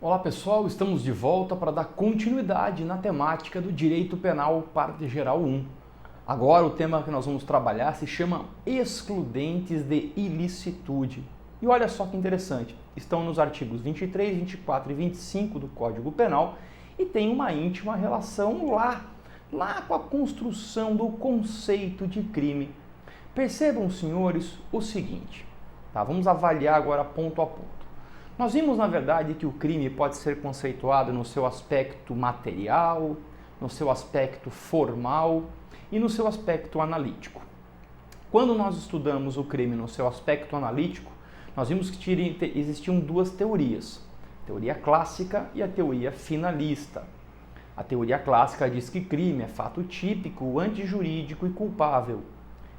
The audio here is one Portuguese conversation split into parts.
Olá pessoal, estamos de volta para dar continuidade na temática do Direito Penal, parte geral 1. Agora o tema que nós vamos trabalhar se chama excludentes de ilicitude. E olha só que interessante, estão nos artigos 23, 24 e 25 do Código Penal e tem uma íntima relação lá com a construção do conceito de crime. Percebam, senhores, o seguinte, tá? Vamos avaliar agora ponto a ponto. Nós vimos, na verdade, que o crime pode ser conceituado no seu aspecto material, no seu aspecto formal e no seu aspecto analítico. Quando nós estudamos o crime no seu aspecto analítico, nós vimos que existiam duas teorias, a teoria clássica e a teoria finalista. A teoria clássica diz que crime é fato típico, antijurídico e culpável.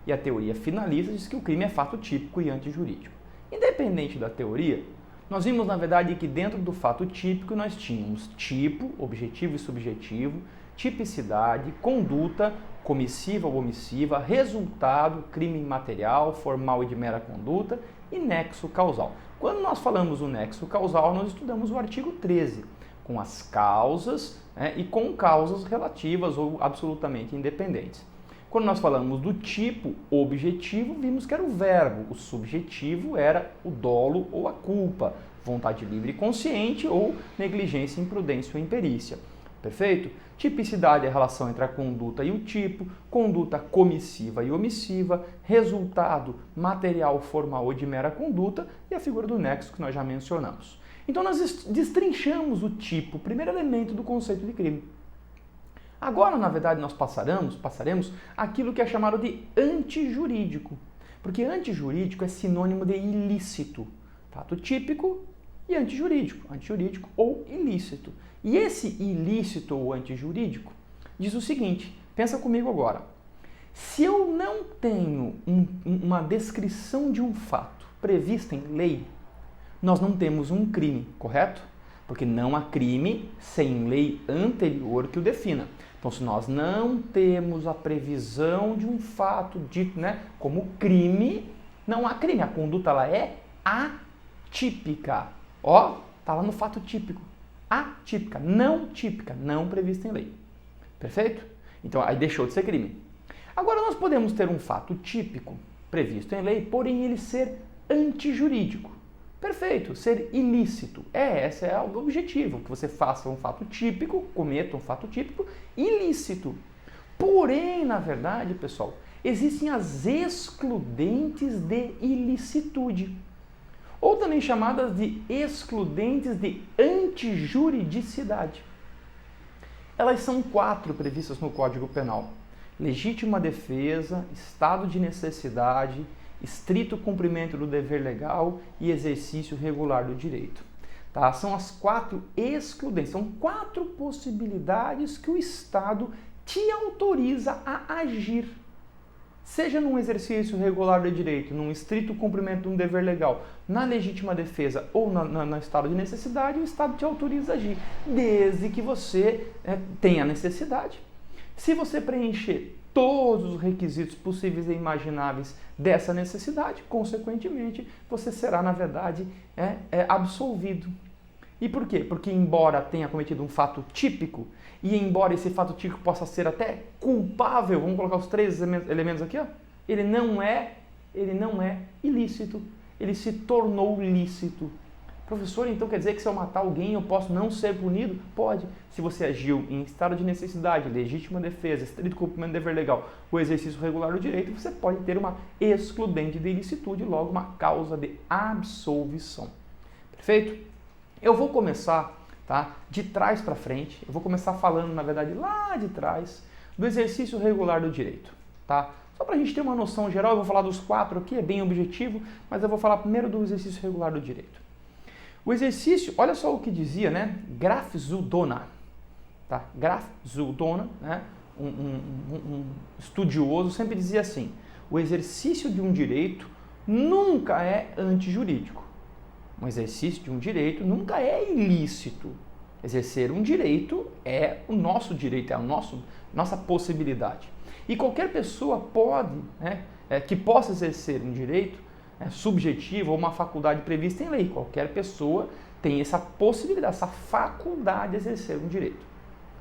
E a teoria finalista diz que o crime é fato típico e antijurídico. Independente da teoria, nós vimos, na verdade, que dentro do fato típico nós tínhamos tipo, objetivo e subjetivo, tipicidade, conduta, comissiva ou omissiva, resultado, crime material, formal e de mera conduta e nexo causal. Quando nós falamos do nexo causal, nós estudamos o artigo 13, com as causas e com causas relativas ou absolutamente independentes. Quando nós falamos do tipo objetivo, vimos que era o verbo, o subjetivo era o dolo ou a culpa, vontade livre e consciente ou negligência, imprudência ou imperícia. Perfeito? Tipicidade é a relação entre a conduta e o tipo, conduta comissiva e omissiva, resultado material, formal ou de mera conduta e a figura do nexo que nós já mencionamos. Então nós destrinchamos o tipo, o primeiro elemento do conceito de crime. Agora, na verdade, nós passaremos aquilo que é chamado de antijurídico, porque antijurídico é sinônimo de ilícito, fato típico e antijurídico ou ilícito. E esse ilícito ou antijurídico diz o seguinte, pensa comigo agora, se eu não tenho uma descrição de um fato prevista em lei, nós não temos um crime, correto? Porque não há crime sem lei anterior que o defina. Então, se nós não temos a previsão de um fato dito como crime, não há crime. A conduta ela é atípica. Ó, tá lá no fato típico. Atípica, não prevista em lei. Perfeito? Então, aí deixou de ser crime. Agora, nós podemos ter um fato típico previsto em lei, porém ele ser antijurídico. Perfeito, ser ilícito. Esse é o objetivo, que você faça um fato típico, cometa um fato típico ilícito. Porém, na verdade, pessoal, existem as excludentes de ilicitude, ou também chamadas de excludentes de antijuridicidade. Elas são 4 previstas no Código Penal: legítima defesa, estado de necessidade, estrito cumprimento do dever legal e exercício regular do direito. Tá? São as 4 excludentes, são 4 possibilidades que o Estado te autoriza a agir. Seja num exercício regular do direito, num estrito cumprimento de um dever legal, na legítima defesa ou no estado de necessidade, o Estado te autoriza a agir, desde que você tenha necessidade. Se você preencher todos os requisitos possíveis e imagináveis dessa necessidade, consequentemente, você será, na verdade, absolvido. E por quê? Porque embora tenha cometido um fato típico, e embora esse fato típico possa ser até culpável, vamos colocar os 3 elementos aqui, ó, ele não é ilícito, ele se tornou lícito. Professor, então quer dizer que se eu matar alguém eu posso não ser punido? Pode. Se você agiu em estado de necessidade, legítima defesa, estrito cumprimento do dever legal, o exercício regular do direito, você pode ter uma excludente de ilicitude, logo uma causa de absolvição. Perfeito? Eu vou começar, tá, de trás para frente, eu vou começar falando, na verdade, lá de trás, do exercício regular do direito. Tá? Só para a gente ter uma noção geral, eu vou falar dos 4 aqui, é bem objetivo, mas eu vou falar primeiro do exercício regular do direito. O exercício, olha só o que dizia, Graf Zudona, tá? Graf Zudona, um estudioso, sempre dizia assim, o exercício de um direito nunca é antijurídico. Um exercício de um direito nunca é ilícito. Exercer um direito é o nosso direito, é a nossa possibilidade. E qualquer pessoa pode, que possa exercer um direito subjetivo ou uma faculdade prevista em lei. Qualquer pessoa tem essa possibilidade, essa faculdade de exercer um direito.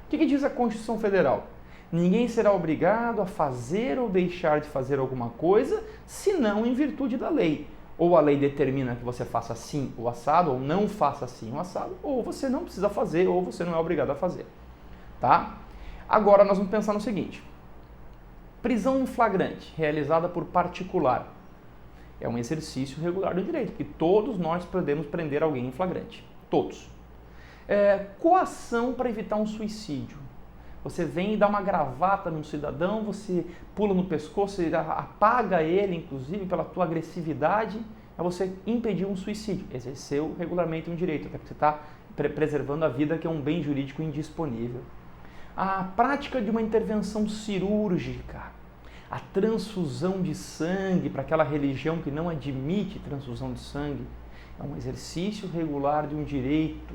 O que diz a Constituição Federal? Ninguém será obrigado a fazer ou deixar de fazer alguma coisa, senão em virtude da lei. Ou a lei determina que você faça assim o assado, ou não faça assim o assado, ou você não precisa fazer, ou você não é obrigado a fazer. Tá? Agora nós vamos pensar no seguinte. Prisão em flagrante, realizada por particular, é um exercício regular do direito, porque todos nós podemos prender alguém em flagrante. Todos. Coação para evitar um suicídio. Você vem e dá uma gravata num cidadão, você pula no pescoço, você apaga ele, inclusive, pela tua agressividade, é você impedir um suicídio. Exerceu regularmente um direito, até porque você está preservando a vida, que é um bem jurídico indisponível. A prática de uma intervenção cirúrgica, a transfusão de sangue para aquela religião que não admite transfusão de sangue, é um exercício regular de um direito.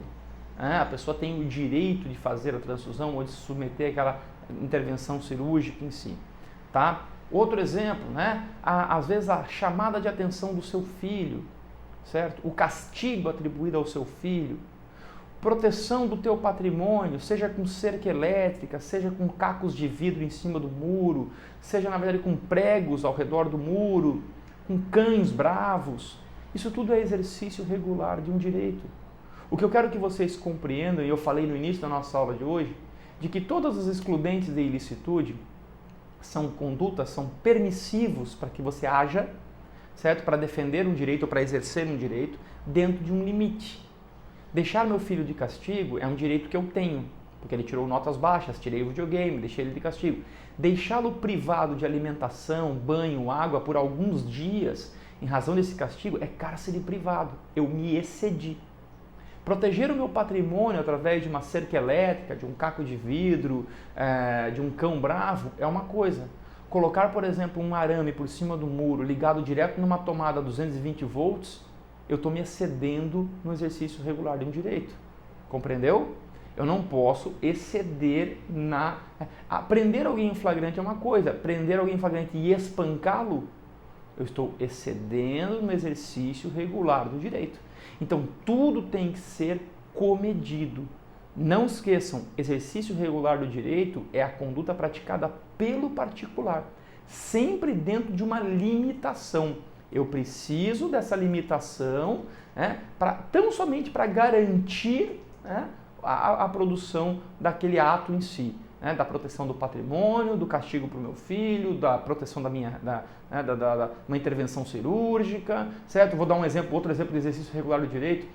A pessoa tem o direito de fazer a transfusão ou de se submeter àquela intervenção cirúrgica em si. Tá? Outro exemplo, né? Às vezes a chamada de atenção do seu filho, certo? O castigo atribuído ao seu filho, proteção do teu patrimônio, seja com cerca elétrica, seja com cacos de vidro em cima do muro, seja na verdade com pregos ao redor do muro, com cães bravos. Isso tudo é exercício regular de um direito. O que eu quero que vocês compreendam, e eu falei no início da nossa aula de hoje, de que todas as excludentes de ilicitude são condutas, são permissivos para que você haja, certo? Para defender um direito ou para exercer um direito dentro de um limite. Deixar meu filho de castigo é um direito que eu tenho, porque ele tirou notas baixas, tirei o videogame, deixei ele de castigo. Deixá-lo privado de alimentação, banho, água por alguns dias, em razão desse castigo, é cárcere privado. Eu me excedi. Proteger o meu patrimônio através de uma cerca elétrica, de um caco de vidro, de um cão bravo, é uma coisa. Colocar, por exemplo, um arame por cima do muro ligado direto numa tomada 220 volts, eu estou me excedendo no exercício regular de um direito. Compreendeu? Eu não posso exceder na... Prender alguém em flagrante é uma coisa, prender alguém em flagrante e espancá-lo, eu estou excedendo no exercício regular do direito. Então, tudo tem que ser comedido. Não esqueçam, exercício regular do direito é a conduta praticada pelo particular, sempre dentro de uma limitação. Eu preciso dessa limitação, tão somente para garantir a produção daquele ato em si. Da proteção do patrimônio, do castigo para o meu filho, da proteção uma intervenção cirúrgica, certo? Vou dar um exemplo, outro exemplo de exercício regular do direito,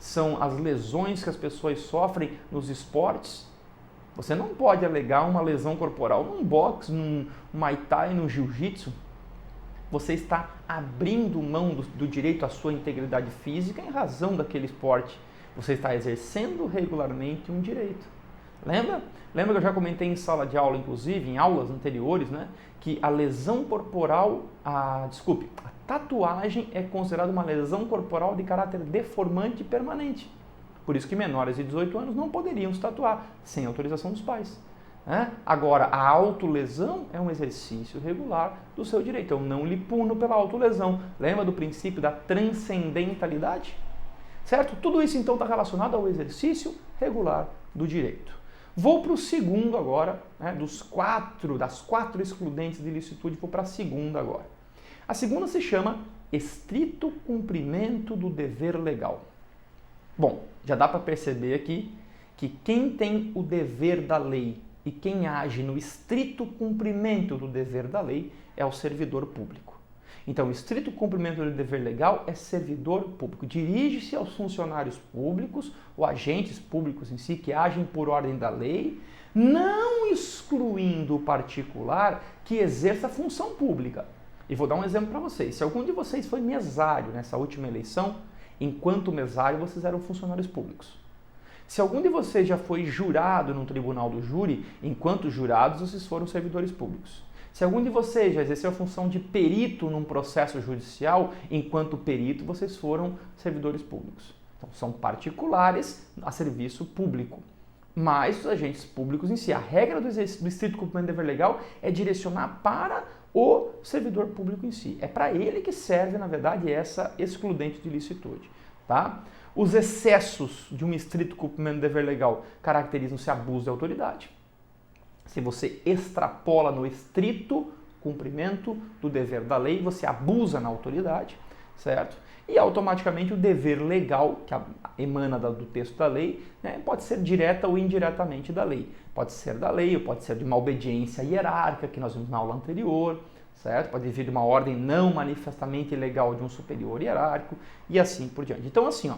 são as lesões que as pessoas sofrem nos esportes. Você não pode alegar uma lesão corporal num boxe, num Muay Thai, num Jiu-Jitsu. Você está abrindo mão do direito à sua integridade física em razão daquele esporte. Você está exercendo regularmente um direito. Lembra? Lembra que eu já comentei em sala de aula, inclusive, em aulas anteriores, que a lesão corporal, a tatuagem é considerada uma lesão corporal de caráter deformante e permanente. Por isso que menores de 18 anos não poderiam se tatuar, sem autorização dos pais. Agora, a autolesão é um exercício regular do seu direito. Eu não lhe puno pela autolesão. Lembra do princípio da transcendentalidade? Certo? Tudo isso, então, está relacionado ao exercício regular do direito. Vou para o segundo agora, das quatro excludentes de ilicitude, vou para a segunda agora. A segunda se chama estrito cumprimento do dever legal. Bom, já dá para perceber aqui que quem tem o dever da lei e quem age no estrito cumprimento do dever da lei é o servidor público. Então, o estrito cumprimento do dever legal é servidor público. Dirige-se aos funcionários públicos, ou agentes públicos em si, que agem por ordem da lei, não excluindo o particular que exerça a função pública. E vou dar um exemplo para vocês. Se algum de vocês foi mesário nessa última eleição, enquanto mesário, vocês eram funcionários públicos. Se algum de vocês já foi jurado no tribunal do júri, enquanto jurados, vocês foram servidores públicos. Se algum de vocês já exerceu a função de perito num processo judicial, enquanto perito, vocês foram servidores públicos. Então, são particulares a serviço público. Mas os agentes públicos em si, a regra do estrito cumprimento do dever legal é direcionar para o servidor público em si. É para ele que serve, na verdade, essa excludente de ilicitude. Tá? Os excessos de um estrito cumprimento do dever legal caracterizam-se abuso de autoridade. Se você extrapola no estrito cumprimento do dever da lei, você abusa na autoridade, certo? E automaticamente o dever legal, que emana do texto da lei, né, pode ser direta ou indiretamente da lei. Pode ser da lei ou pode ser de uma obediência hierárquica, que nós vimos na aula anterior, certo? Pode vir de uma ordem não manifestamente ilegal de um superior hierárquico e assim por diante. Então assim, ó,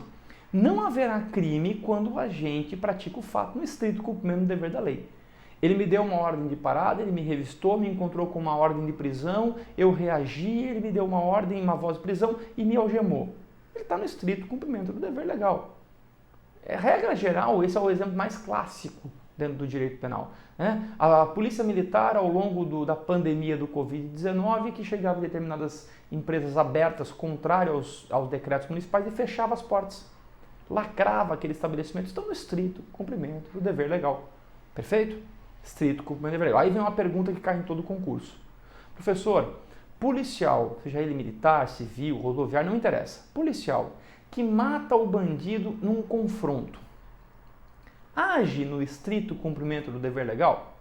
não haverá crime quando o agente pratica o fato no estrito cumprimento do dever da lei. Ele me deu uma ordem de parada, ele me revistou, me encontrou com uma ordem de prisão, eu reagi, ele me deu uma ordem, uma voz de prisão e me algemou. Ele está no estrito cumprimento do dever legal. Regra geral, esse é o exemplo mais clássico dentro do direito penal. Né? A polícia militar, ao longo da pandemia do Covid-19, que chegava em determinadas empresas abertas, contrárias aos decretos municipais, e fechava as portas. Lacrava aquele estabelecimento, estão no estrito cumprimento do dever legal. Perfeito? Estrito cumprimento do dever legal. Aí vem uma pergunta que cai em todo concurso. Professor, policial, seja ele militar, civil, rodoviário, não interessa. Policial que mata o bandido num confronto, age no estrito cumprimento do dever legal?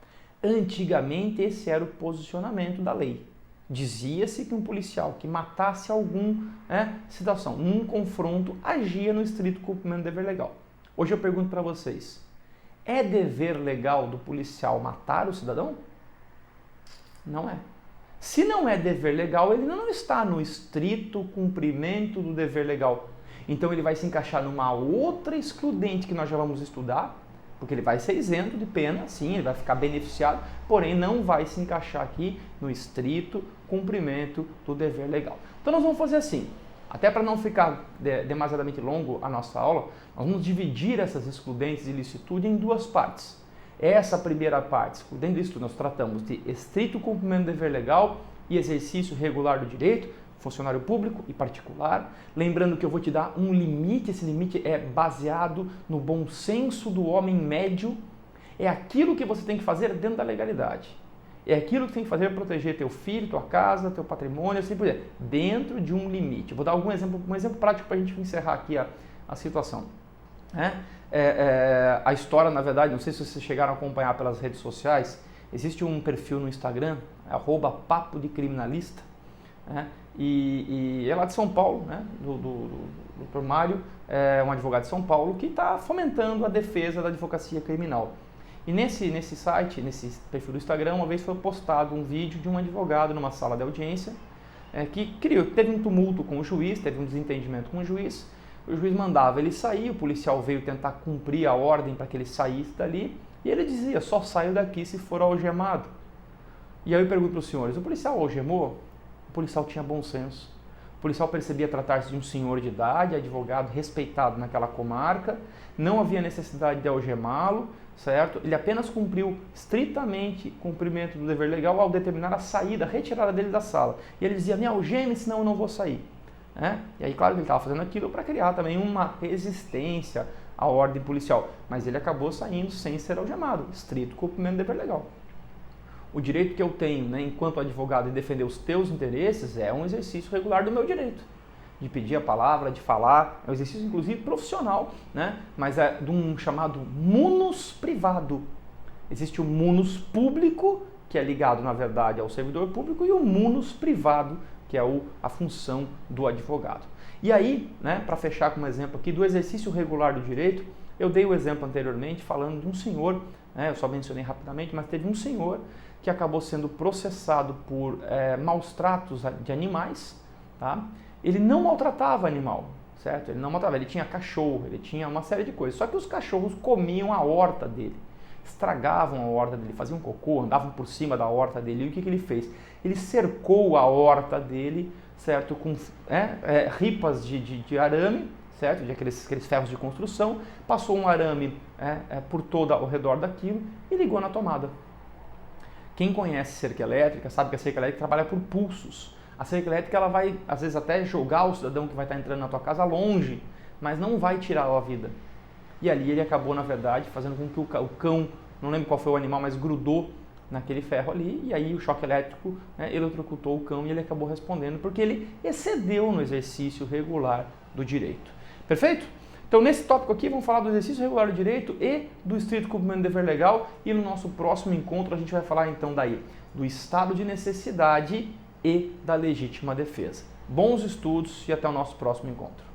Antigamente esse era o posicionamento da lei. Dizia-se que um policial que matasse algum cidadão num confronto agia no estrito cumprimento do dever legal. Hoje eu pergunto para vocês, é dever legal do policial matar o cidadão? Não é. Se não é dever legal, ele não está no estrito cumprimento do dever legal. Então ele vai se encaixar numa outra excludente que nós já vamos estudar, porque ele vai ser isento de pena, sim, ele vai ficar beneficiado, porém não vai se encaixar aqui no estrito cumprimento do dever legal. Então nós vamos fazer assim, até para não ficar demasiadamente longo a nossa aula, nós vamos dividir essas excludentes de ilicitude em duas partes. Essa primeira parte, excludente de estudo, nós tratamos de estrito cumprimento do dever legal e exercício regular do direito, funcionário público e particular. Lembrando que eu vou te dar um limite, esse limite é baseado no bom senso do homem médio, é aquilo que você tem que fazer dentro da legalidade. É aquilo que tem que fazer para proteger teu filho, tua casa, teu patrimônio, assim por diante, dentro de um limite. Eu vou dar um exemplo prático para a gente encerrar aqui a situação. A história, na verdade, não sei se vocês chegaram a acompanhar pelas redes sociais, existe um perfil no Instagram, @papodecriminalista, e é lá de São Paulo, né, do Dr. Mário, um advogado de São Paulo, que está fomentando a defesa da advocacia criminal. E nesse site, nesse perfil do Instagram, uma vez foi postado um vídeo de um advogado numa sala de audiência que teve um tumulto com o juiz, teve um desentendimento com o juiz mandava ele sair, o policial veio tentar cumprir a ordem para que ele saísse dali, e ele dizia, só saio daqui se for algemado. E aí eu pergunto para os senhores, o policial algemou? O policial tinha bom senso. O policial percebia tratar-se de um senhor de idade, advogado respeitado naquela comarca, não havia necessidade de algemá-lo, certo? Ele apenas cumpriu estritamente o cumprimento do dever legal ao determinar a saída, a retirada dele da sala. E ele dizia, me algeme, senão eu não vou sair. E aí, claro que ele estava fazendo aquilo para criar também uma resistência à ordem policial, mas ele acabou saindo sem ser algemado, estrito cumprimento do dever legal. O direito que eu tenho, enquanto advogado, de defender os teus interesses é um exercício regular do meu direito, de pedir a palavra, de falar, é um exercício inclusive profissional, mas é de um chamado munus privado. Existe o munus público, que é ligado, na verdade, ao servidor público, e o munus privado, que é a função do advogado. E aí, para fechar com um exemplo aqui do exercício regular do direito, eu dei o exemplo anteriormente falando de um senhor, eu só mencionei rapidamente, mas teve um senhor que acabou sendo processado por maus tratos de animais, tá? Ele não maltratava animal, certo? Ele não maltratava, ele tinha cachorro, ele tinha uma série de coisas, só que os cachorros comiam a horta dele, estragavam a horta dele, faziam cocô, andavam por cima da horta dele. E o que ele fez? Ele cercou a horta dele, certo, com ripas de arame, certo, de aqueles ferros de construção, passou um arame por todo ao redor daquilo e ligou na tomada. Quem conhece cerca elétrica sabe que a cerca elétrica trabalha por pulsos. A cerca elétrica ela vai, às vezes, até jogar o cidadão que vai estar entrando na tua casa longe, mas não vai tirar a vida. E ali ele acabou, na verdade, fazendo com que o cão, não lembro qual foi o animal, mas grudou naquele ferro ali, e aí o choque elétrico eletrocutou o cão e ele acabou respondendo, porque ele excedeu no exercício regular do direito. Perfeito? Então, nesse tópico aqui, vamos falar do exercício regular do direito e do estrito cumprimento do dever legal, e no nosso próximo encontro a gente vai falar então daí do estado de necessidade e da legítima defesa. Bons estudos e até o nosso próximo encontro.